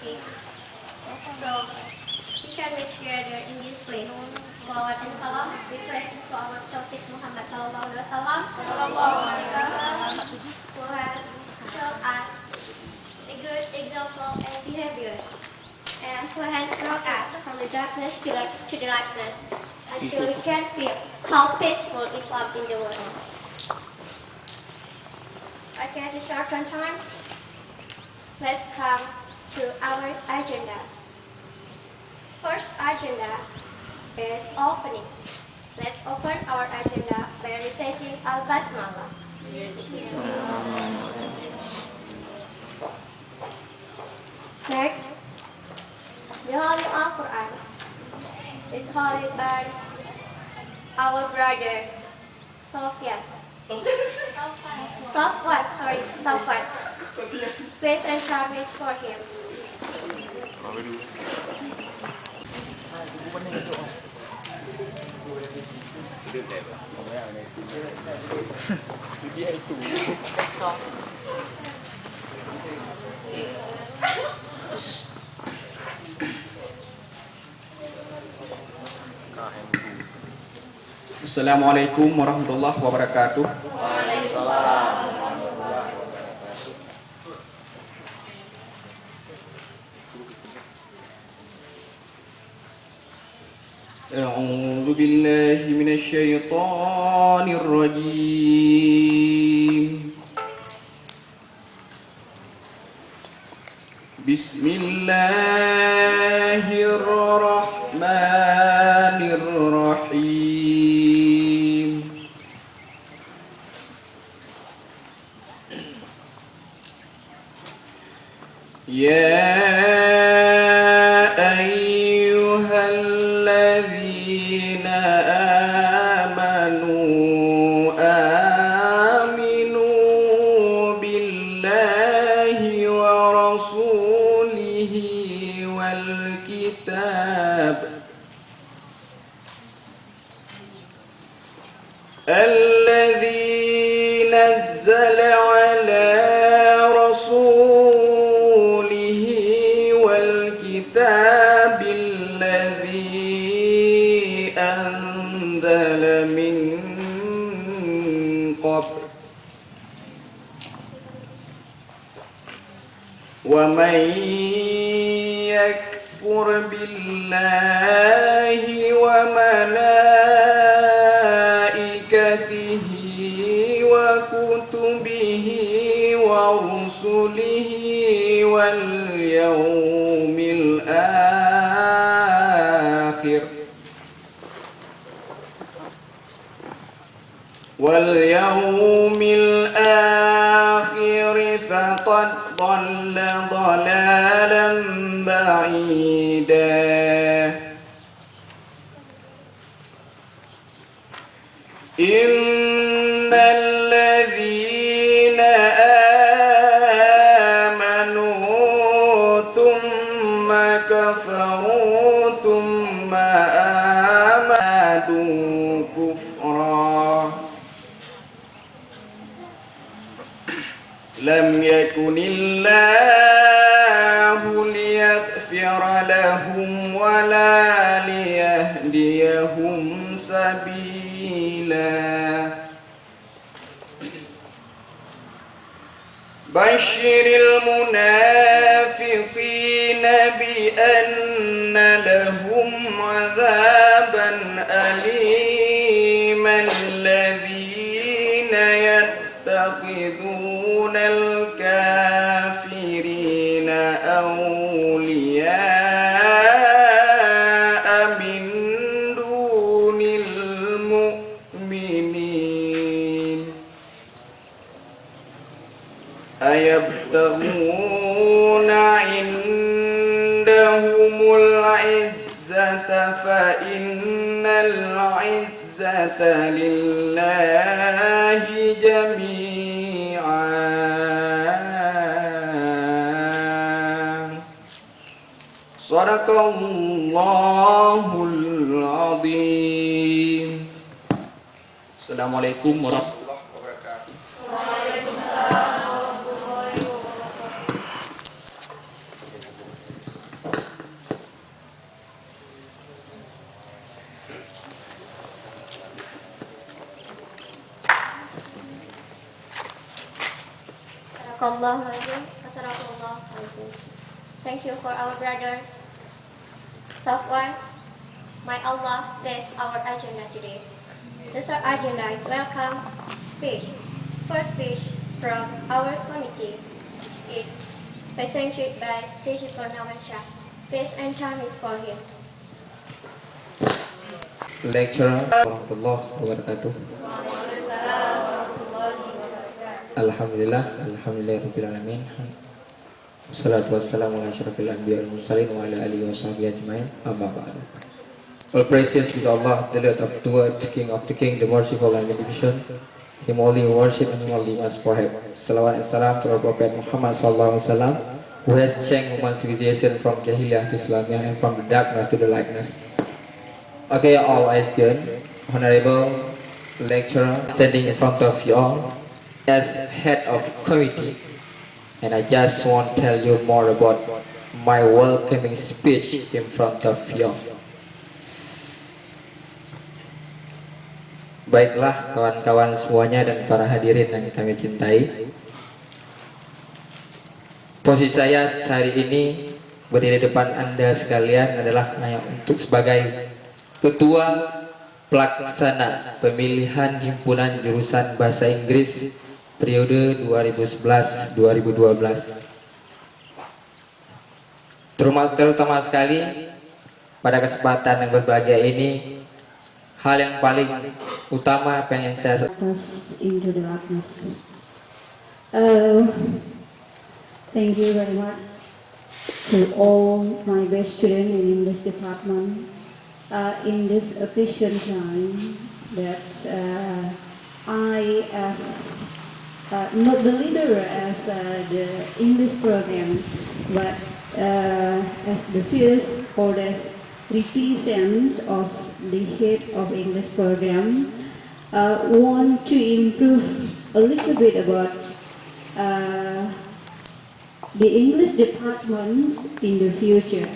speak. So we can meet together in this place. Salawat and salam be present to our Prophet Muhammad sallallahu alaihi wasallam, who has shown us a good example and behavior, and who has brought us from the darkness to the lightness, until we can feel how peaceful Islam in the world. Okay, to shorten time, let's come to our agenda. First agenda is opening. Let's open our agenda by reciting Al-Basmalah. Next, the Holy Al-Quran is held by our brother Sofyan. Sofwan. Please encourage for him. Assalamualaikum warahmatullahi wabarakatuh. أعوذ بالله من الشيطان الرجيم. بسم الله الرحمن الرحيم. يا أيها الذين آمنوا آمنوا بالله ورسوله والكتاب الذي نزل على رسوله والكتاب الذي أنزل من قبل ومن يكفر بالله وملائكته وكتبه ورسله واليوم الآخر فقد ضل ضلالا بعيدا. إن الذين آمنوا ثم كفروا ثم آمنوا كفرا لم يكن الله ليغفر لهم ولا ليهديهم سبيلا. بشر المنافقين بأن لهم عذابا أليما الذين يتخذون الكافرين أولياء من دون المؤمنين أيبتغون عندهم العزة فإن العزة لله جميعا. صدق الله العظيم. Assalamualaikum warahmatullahi wabarakatuh. Sadaqallahul-Azim. Wasadaqallahul-Azim. Thank you for our brother Safwan. May Allah bless our agenda today. This our agenda is welcome speech. First speech from our committee. It presented by Teacher Purnawan Shah. Space and time is for him. Lecturer warahmatullahi wabarakatuh. Alhamdulillah rabbil alamin. Wassalatu wassalamu ala asyrafil anbiya'i wal mursalin wa ala alihi washabihi ajmain. Amma ba'du. All praises be to Allah, the Lord of the world, King of the King, the merciful and beneficent. Him only we worship and Him only must forever. Salawat and salam to our Prophet Muhammad sallallahu alaihi wasallam, who has changed human civilization from Jahiliyah to Islamiyah and from the darkness to the lightness. Okay, all I students, honorable lecturer, standing in front of you all as head of committee, and I just want to tell you more about my welcoming speech in front of you all. Baiklah kawan-kawan semuanya dan para hadirin yang kami cintai, posisi saya hari ini berdiri di depan Anda sekalian adalah hanya untuk sebagai Ketua Pelaksana Pemilihan Himpunan Jurusan Bahasa Inggris periode 2011-2012. Terutama sekali pada kesempatan yang berbahagia ini, hal yang paling utama pengen saya into the darkness. Thank you very much to all my best students in English department. In this occasion time that I as not the leader as the English program, but as the first or as representatives of the head of English program, want to improve a little bit about the English department in the future.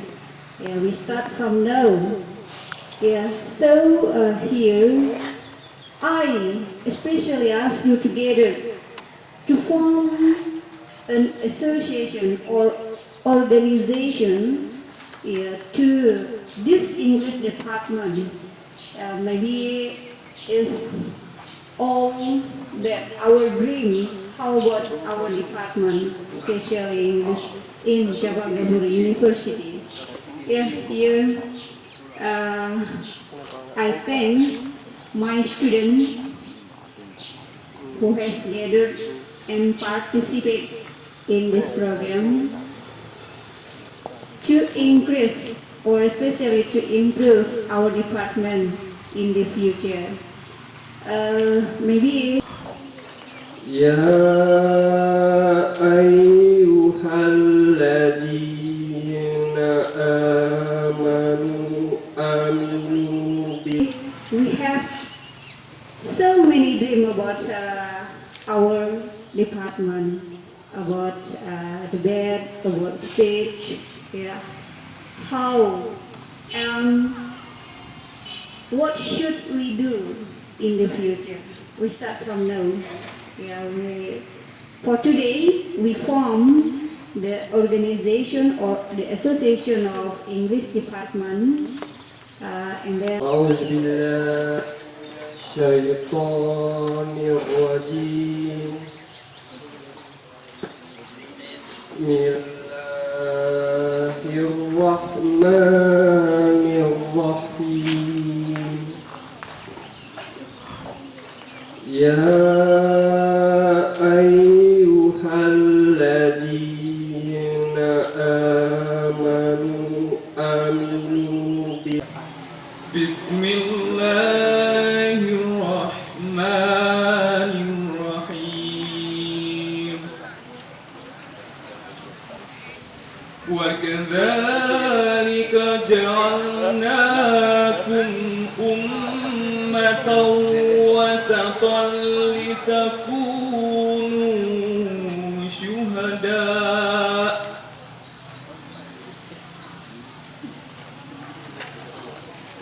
Yeah, we start from now. Yeah, so here I especially ask you together to form an association or organization, yeah, to this English department. Maybe is all that our dream. How about our department, especially English in Jabal Gaburi University? Yeah, here. I thank my students who has gathered and participate in this program to increase or especially to improve our department in the future. Maybe Ya ayyuhalladzina amanu we have so many dreams about our department, about the bed, about stage, yeah, how and what should we do in the future. We start from now. Yeah, for today we form the organization or the association of English department, and then Auzubillahiminasyaitonirrajim. Bismillahirrahmanirrahim. Ya ayyuhalladzina amanu aminu bi Bismillahirrahmanirrahim. Wa kadzalika ja'alnakum ummatan wasatan litakunu syuhada'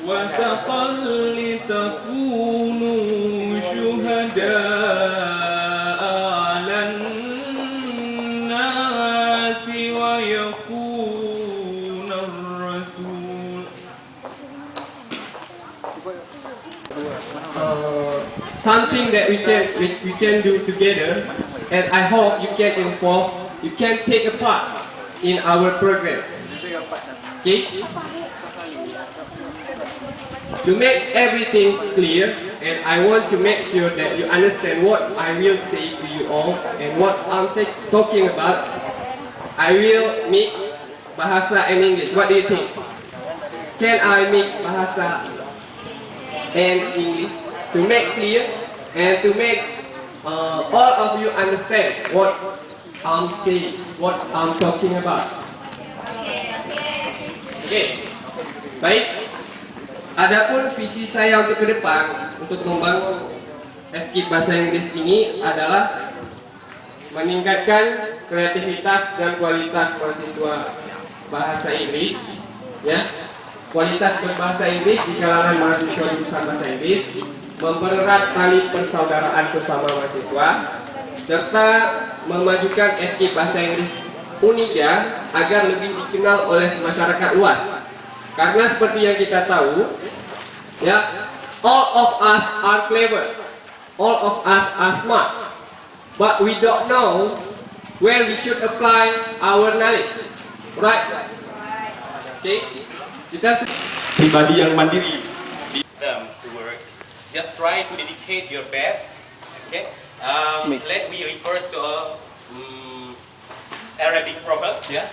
wasatan litakunu syuhada'a 'alan يخون الرسول. Something that we can do together, and I hope you can involve, you can take a part in our program. Okay? To make everything clear, and I want to make sure that you understand what I will say to you all and what I'm talking about. I will mix Bahasa and English. What do you think? Can I mix Bahasa and English to make clear and to make all of you understand what I'm saying, what I'm talking about? Okay. Baik. Adapun visi saya untuk ke depan untuk membangun FKIP Bahasa Inggris ini adalah meningkatkan kreativitas dan kualitas mahasiswa bahasa Inggris, ya, kualitas berbahasa Inggris di kalangan mahasiswa jurusan bahasa Inggris, mempererat tali persaudaraan bersama mahasiswa, serta memajukan FKIP Bahasa Inggris Unida agar lebih dikenal oleh masyarakat luas. Karena seperti yang kita tahu, ya, all of us are clever, all of us are smart, but we don't know where we should apply our knowledge, right? Okay, kita pribadi yang mandiri to work. Just try to dedicate your best. Okay. Let me refer to a Arabic proverb. Yeah.